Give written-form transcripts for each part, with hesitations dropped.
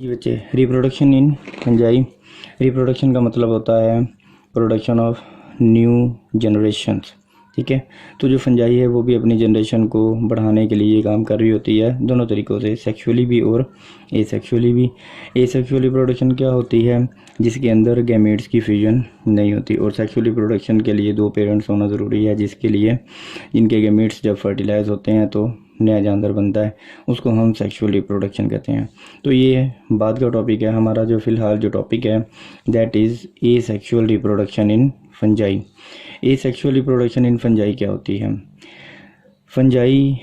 जी बच्चे, reproduction in fungi. Reproduction का मतलब होता है प्रोडक्शन ऑफ न्यू जनरेशन्स। ठीक है, तो जो फंजाई है वो भी अपनी जनरेशन को बढ़ाने के लिए काम कर रही होती है, दोनों तरीक़ों से, सेक्सुअली भी और एसेक्सुअली भी। एसेक्सुअल रिप्रोडक्शन क्या होती है? जिसके अंदर गैमेट्स की फ्यूजन नहीं होती, और सेक्सुअल रिप्रोडक्शन के लिए दो पेरेंट्स होना ज़रूरी है, जिसके लिए जिनके गैमेट्स जब फर्टिलाइज होते हैं तो नया जानवर बनता है, उसको हम सेक्सुअल रिप्रोडक्शन कहते हैं। तो ये बाद का टॉपिक है हमारा। जो फ़िलहाल जो टॉपिक है that is asexual reproduction in fungi. Asexual reproduction in fungi क्या होती है? फंजाई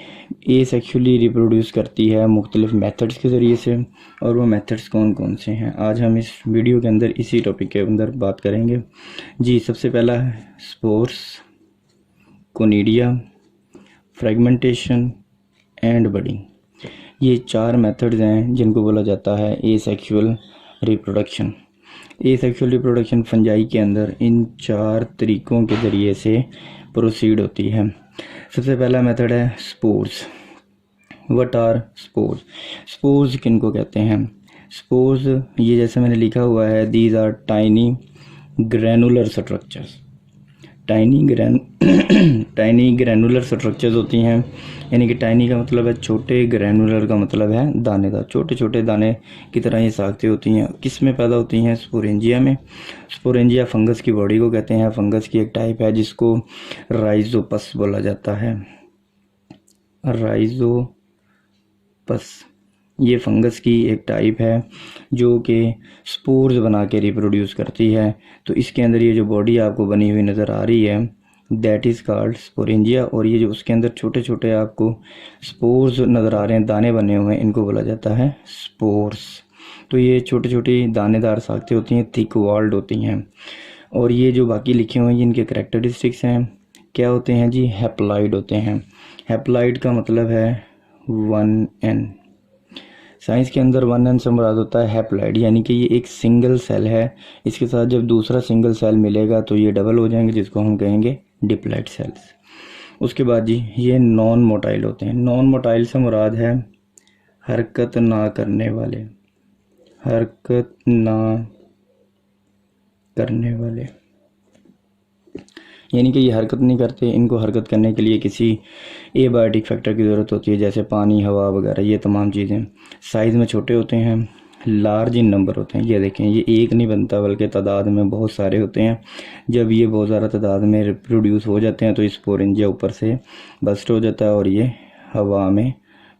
एसेक्सुअली रिप्रोड्यूस करती है मुख्तलिफ मेथड्स के ज़रिए से, और वो मेथड्स कौन कौन से हैं आज हम इस वीडियो के अंदर इसी टॉपिक के अंदर बात करेंगे। जी, सबसे पहला है spores, conidia, fragmentation and budding. ये चार मेथड्स हैं जिनको बोला जाता है asexual reproduction. Asexual reproduction fungi के अंदर इन चार तरीक़ों के ज़रिए से प्रोसीड होती है। सबसे पहला मेथड है spores. What are spores? Spores किनको कहते हैं? स्पोर्स, ये जैसे मैंने लिखा हुआ है, these are tiny granular structures. Tiny granular structures होती हैं, यानी कि टाइनी का मतलब है छोटे, ग्रैनुलर का मतलब है दानेदार। छोटे छोटे दाने की तरह ये साख्तें होती हैं। किस में पैदा होती हैं? स्पोरेंजिया में। स्पोरेंजिया फंगस की बॉडी को कहते हैं। फंगस की एक टाइप है जिसको राइजोपस बोला जाता है। राइजोपस ये फंगस की एक टाइप है जो कि स्पोर्स बना के रिप्रोड्यूस करती है। तो इसके अंदर ये जो बॉडी आपको बनी हुई नज़र आ रही है दैट इज़ कॉल्ड स्पोरेंजिया, और ये जो उसके अंदर छोटे छोटे आपको स्पोर्स नज़र आ रहे हैं, दाने बने हुए हैं, इनको बोला जाता है स्पोर्स। तो ये छोटी छोटी दानेदार साख्तें होती हैं, थिक वॉल्ड होती हैं। और ये जो बाकी लिखे हुए हैं इनके करैक्टरिस्टिक्स हैं, क्या होते हैं जी? हैप्लॉइड होते हैं। हैप्लॉइड का मतलब है 1n। साइंस के अंदर 1n से मुराद होता है हैप्लॉइड, यानी कि ये एक सिंगल सेल है। इसके साथ जब दूसरा सिंगल सेल मिलेगा तो ये डबल हो जाएंगे, जिसको हम कहेंगे डिप्लॉइड सेल्स। उसके बाद जी ये नॉन मोटाइल होते हैं। नॉन मोटाइल से मुराद है हरकत ना करने वाले। हरकत ना करने वाले यानी कि ये हरकत नहीं करते। इनको हरकत करने के लिए किसी एबायोटिक फैक्टर की ज़रूरत होती है, जैसे पानी, हवा वगैरह, ये तमाम चीज़ें। साइज़ में छोटे होते हैं, लार्ज इन नंबर होते हैं। ये देखें, ये एक नहीं बनता बल्कि तादाद में बहुत सारे होते हैं। जब ये बहुत ज़्यादा तादाद में रिप्रोड्यूस हो जाते हैं तो स्पोरेंजिया ऊपर से बस्ट हो जाता है और ये हवा में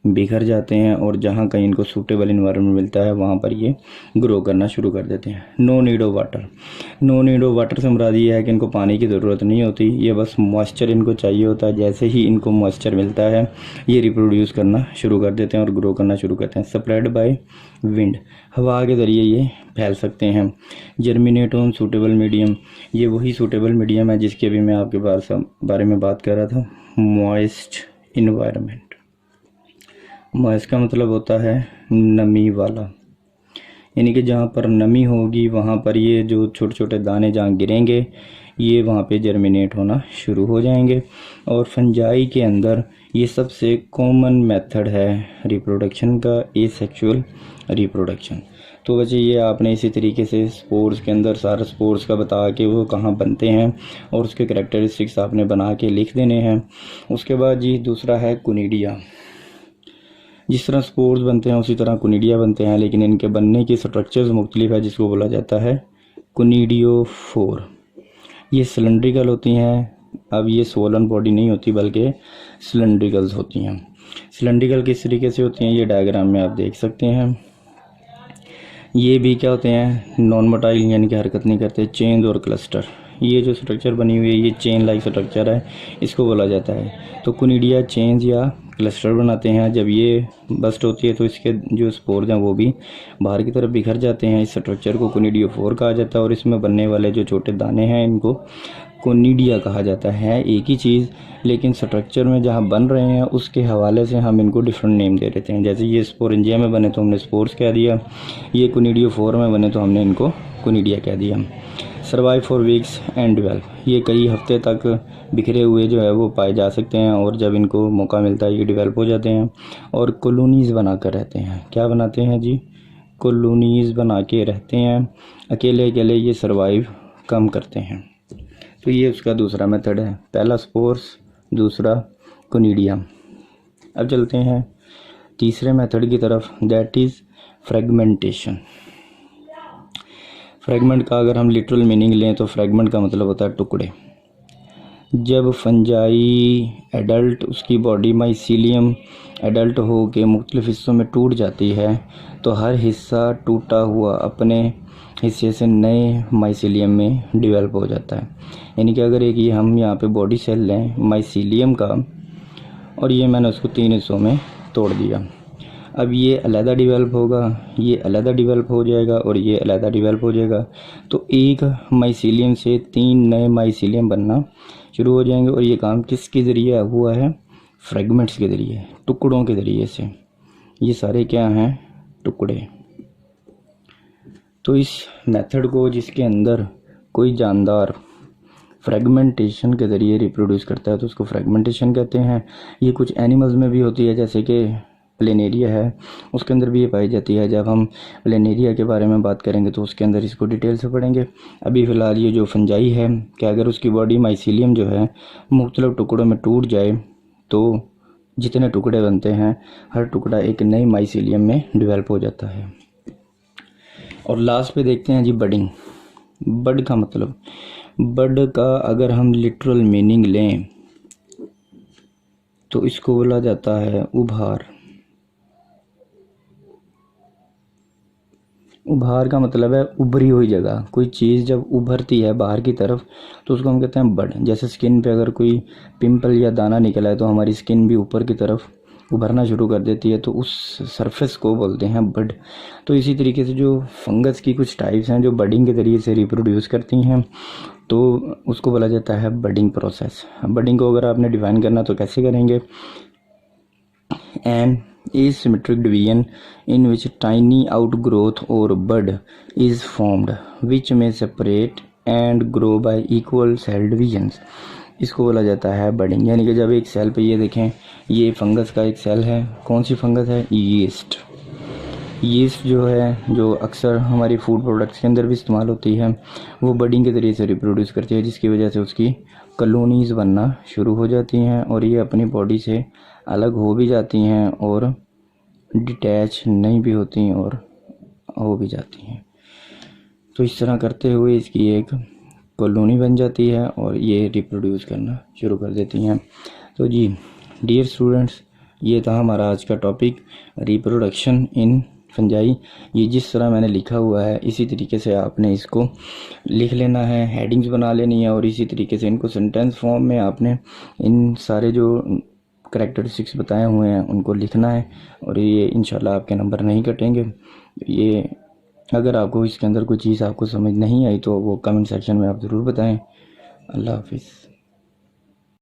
बिखर जाते हैं, और जहाँ कहीं इनको सूटेबल इन्वायरमेंट मिलता है वहाँ पर ये ग्रो करना शुरू कर देते हैं। No need of water. No need of water से मुराद ये है कि इनको पानी की ज़रूरत नहीं होती, ये बस मॉइस्चर इनको चाहिए होता है। जैसे ही इनको मॉइस्चर मिलता है ये रिप्रोड्यूस करना शुरू कर देते हैं और ग्रो करना शुरू करते हैं। स्प्रेड बाय विंड, हवा के ज़रिए ये फैल सकते हैं। जर्मिनेट ऑन सूटेबल मीडियम, ये वही सूटेबल मीडियम है जिसके अभी मैं आपके बारे में बात कर रहा था, मॉइस्ट इन्वायरमेंट। मॉइस्ट का मतलब होता है नमी वाला, यानी कि जहाँ पर नमी होगी वहाँ पर ये जो छोटे छोटे दाने जहाँ गिरेंगे ये वहाँ पे जर्मिनेट होना शुरू हो जाएंगे। और फंजाई के अंदर ये सबसे कॉमन मेथड है रिप्रोडक्शन का, एसेक्सुअल रिप्रोडक्शन। तो बच्चे ये आपने इसी तरीके से स्पोर्स के अंदर सारे स्पोर्स का बता के वो कहाँ बनते हैं और उसके करैक्टरिस्टिक्स आपने बना के लिख देने हैं। उसके बाद जी दूसरा है कोनिडिया। जिस तरह स्पोर्स बनते हैं उसी तरह कोनिडिया बनते हैं, लेकिन इनके बनने की स्ट्रक्चर्स मुख्तलिफ है, जिसको बोला जाता है कोनिडियोफोर। ये सिलेंड्रिकल होती हैं। अब ये सोलन बॉडी नहीं होती बल्कि सिलेंड्रिकल्स होती हैं। सिलेंड्रिकल किस तरीके से होती हैं ये डायग्राम में आप देख सकते हैं। ये भी क्या होते हैं? नॉन मोटाइल, यानी कि हरकत नहीं करते। चेन्स और क्लस्टर, ये जो स्ट्रक्चर बनी हुई है ये चेन लाइक स्ट्रक्चर है, इसको बोला जाता है। तो कोनिडिया चेन्स या क्लस्टर बनाते हैं। जब ये बस्ट होती है तो इसके जो स्पोर्स हैं वो भी बाहर की तरफ बिखर जाते हैं। इस स्ट्रक्चर को कोनिडियोफोर कहा जाता है, और इसमें बनने वाले जो छोटे दाने हैं इनको कोनिडिया कहा जाता है। एक ही चीज़, लेकिन स्ट्रक्चर में जहाँ बन रहे हैं उसके हवाले से हम इनको डिफरेंट नेम दे देते हैं। जैसे ये स्पोरेंजिया में बने तो हमने स्पोर्स कह दिया, ये कोनिडियोफोर में बने तो हमने इनको कोनिडिया कह दिया। Survive for weeks and develop, ये कई हफ्ते तक बिखरे हुए जो है वो पाए जा सकते हैं, और जब इनको मौका मिलता है ये डेवलप हो जाते हैं और कॉलोनीज़ बनाकर रहते हैं। क्या बनाते हैं जी? कॉलोनीज़ बना के रहते हैं, अकेले अकेले ये सरवाइव कम करते हैं। तो ये उसका दूसरा मेथड है, पहला स्पोर्स, दूसरा कोनिडियम। अब चलते हैं तीसरे मेथड की तरफ, दैट इज़ फ्रेगमेंटेशन। फ्रेगमेंट का अगर हम लिटरल मीनिंग लें तो फ्रेगमेंट का मतलब होता है टुकड़े। जब फंजाई एडल्ट, उसकी बॉडी माइसीलियम एडल्ट हो के मुख्तलिफ हिस्सों में टूट जाती है तो हर हिस्सा टूटा हुआ अपने हिस्से से नए माइसीलियम में डिवेल्प हो जाता है। यानी कि अगर एक ये हम यहाँ पे बॉडी सेल लें माइसीलियम का, और ये मैंने उसको 3 हिस्सों में तोड़ दिया, अब ये अलहदा डिवेल्प होगा, ये अलहदा डिवेल्प हो जाएगा और ये अलहदा डिवेल्प हो जाएगा। तो एक माइसीलियम से 3 नए माइसीलियम बनना शुरू हो जाएंगे। और ये काम किसके ज़रिए हुआ है? फ्रेगमेंट्स के ज़रिए, टुकड़ों के ज़रिए से। ये सारे क्या हैं? टुकड़े। तो इस मेथड को जिसके अंदर कोई जानदार फ्रेगमेंटेशन के ज़रिए रिप्रोड्यूस करता है तो उसको फ्रेगमेंटेशन कहते हैं। ये कुछ एनिमल्स में भी होती है, जैसे कि प्लेनेरिया है, उसके अंदर भी ये पाई जाती है। जब हम प्लेनेरिया के बारे में बात करेंगे तो उसके अंदर इसको डिटेल से पढ़ेंगे। अभी फ़िलहाल ये जो फंजाई है कि अगर उसकी बॉडी माइसीलियम जो है मुख्तलिफ टुकड़ों में टूट जाए तो जितने टुकड़े बनते हैं हर टुकड़ा एक नई माइसीलियम में डिवेल्प हो जाता है। और लास्ट पे देखते हैं जी बडिंग। बड का मतलब, बड का अगर हम लिटरल मीनिंग लें तो इसको बोला जाता है उभार। उभार का मतलब है उभरी हुई जगह। कोई चीज़ जब उभरती है बाहर की तरफ तो उसको हम कहते हैं बड। जैसे स्किन पे अगर कोई पिंपल या दाना निकला है तो हमारी स्किन भी ऊपर की तरफ उभरना शुरू कर देती है, तो उस सरफेस को बोलते हैं बड। तो इसी तरीके से जो फंगस की कुछ टाइप्स हैं जो बडिंग के ज़रिए से रिप्रोड्यूस करती हैं तो उसको बोला जाता है बडिंग प्रोसेस। बडिंग को अगर आपने डिफाइन करना तो कैसे करेंगे? An asymmetric division in which tiny outgrowth or bud is formed which may separate and grow by equal cell divisions। इसको बोला जाता है बडिंग। यानी कि जब एक सेल पे, ये देखें, ये फंगस का एक सेल है। कौन सी फंगस है? यीस्ट। यीस्ट जो है, जो अक्सर हमारी फूड प्रोडक्ट्स के अंदर भी इस्तेमाल होती है, वो बडिंग के ज़रिए से रिप्रोड्यूस करती है, जिसकी वजह से उसकी कॉलोनीज़ बनना शुरू हो जाती हैं और ये अपनी बॉडी से अलग हो भी जाती हैं और डिटैच नहीं भी होती और हो भी जाती हैं। तो इस तरह करते हुए इसकी एक कॉलोनी बन जाती है और ये रिप्रोड्यूस करना शुरू कर देती हैं। तो जी डियर स्टूडेंट्स, ये था हमारा आज का टॉपिक, रिप्रोडक्शन इन फंजाई। ये जिस तरह मैंने लिखा हुआ है इसी तरीके से आपने इसको लिख लेना है, हेडिंग्स बना लेनी है और इसी तरीके से इनको सेंटेंस फॉर्म में आपने इन सारे जो करैक्टरिस्टिक्स बताए हुए हैं उनको लिखना है और ये इंशाल्लाह आपके नंबर नहीं कटेंगे। ये अगर आपको इसके अंदर कोई चीज़ आपको समझ नहीं आई तो वो कमेंट सेक्शन में आप ज़रूर बताएं। अल्लाह हाफिज़।